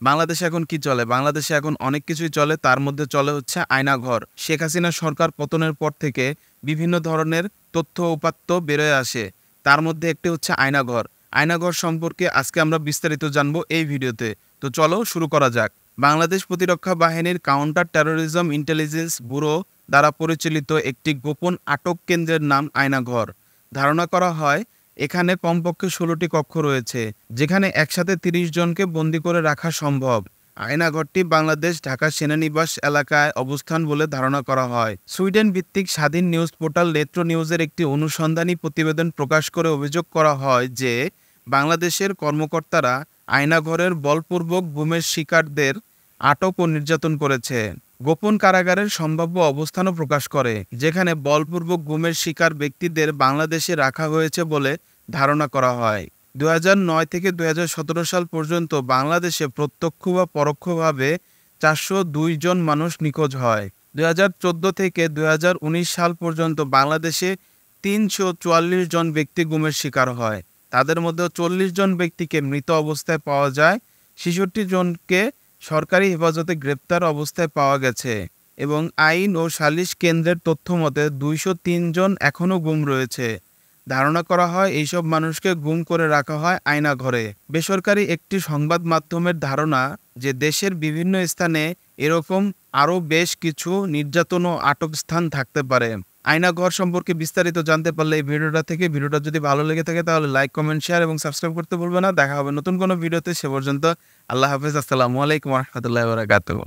বাংলাদেশে এখন কি চলে? বাংলাদেশে এখন অনেক কিছুই চলে। তার মধ্যে চলে হচ্ছে আয়নাঘর। শেখ হাসিনা সরকার পতনের পর থেকে বিভিন্ন ধরনের তথ্য উপাত্ত বেরোয় আসে। তার মধ্যে একটি হচ্ছে আয়নাঘর। আয়নাঘর সম্পর্কে আজকে আমরা বিস্তারিত জানবো এই ভিডিওতে। তো চলো শুরু করা যাক। বাংলাদেশ প্রতিরক্ষা বাহিনীর কাউন্টার টেরোরিজম ইন্টেলিজেন্স ব্যুরো দ্বারা পরিচালিত একটি গোপন আটক কেন্দ্রের নাম আয়নাঘর। ধারণা করা হয় এখানে কমপক্ষে ১৬টি কক্ষ রয়েছে, যেখানে একসাথে ৩০ জনকে বন্দী করে রাখা সম্ভব। আয়নাঘরটি বাংলাদেশ ঢাকা সেনানিবাস এলাকায় অবস্থান বলে ধারণা করা হয়। সুইডেন ভিত্তিক স্বাধীন নিউজ পোর্টাল লেট্রো নিউজের একটি অনুসন্ধানী প্রতিবেদন প্রকাশ করে অভিযোগ করা হয় যে বাংলাদেশের কর্মকর্তারা আয়নাঘরের বলপূর্বক গুমের শিকারদের আটক ও নির্যাতন করেছে। গোপন কারাগারের সম্ভাব্য অবস্থানও প্রকাশ করে, যেখানে বলপূর্বক গুমের শিকার ব্যক্তিদের বাংলাদেশে রাখা হয়েছে বলে ধারণা করা হয়। ২০০৯ থেকে ২০১৭ সাল পর্যন্ত বাংলাদেশে প্রত্যক্ষ বা পরোক্ষভাবে ৪০২ জন মানুষ নিখোঁজ হয়। ২০১৪ থেকে ২০১৯ সাল পর্যন্ত বাংলাদেশে ৩৪৪ জন ব্যক্তি গুমের শিকার হয়। তাদের মধ্যে ৪০ জন ব্যক্তিকে মৃত অবস্থায় পাওয়া যায়, ৬৬ জনকে সরকারি হেফাজতে গ্রেপ্তার অবস্থায় পাওয়া গেছে এবং আইন ও সালিশ কেন্দ্রের তথ্য মতে ২০৩ জন এখনও গুম রয়েছে। ধারণা করা হয় এইসব মানুষকে গুম করে রাখা হয় আয়নাঘরে। বেসরকারি একটি সংবাদ মাধ্যমের ধারণা যে দেশের বিভিন্ন স্থানে এরকম আরও বেশ কিছু নির্যাতন ও আটক স্থান থাকতে পারে। আয়নাঘর সম্পর্কে বিস্তারিত জানতে পারলে এই ভিডিওটা যদি ভালো লেগে থাকে তাহলে লাইক, কমেন্ট, শেয়ার এবং সাবস্ক্রাইব করতে ভুলবে না। দেখা হবে নতুন কোনো ভিডিওতে। সে পর্যন্ত আল্লাহ হাফেজ। আসসালামু আলাইকুম ওয়া রাহমাতুল্লাহি ওয়া বারাকাতুহু।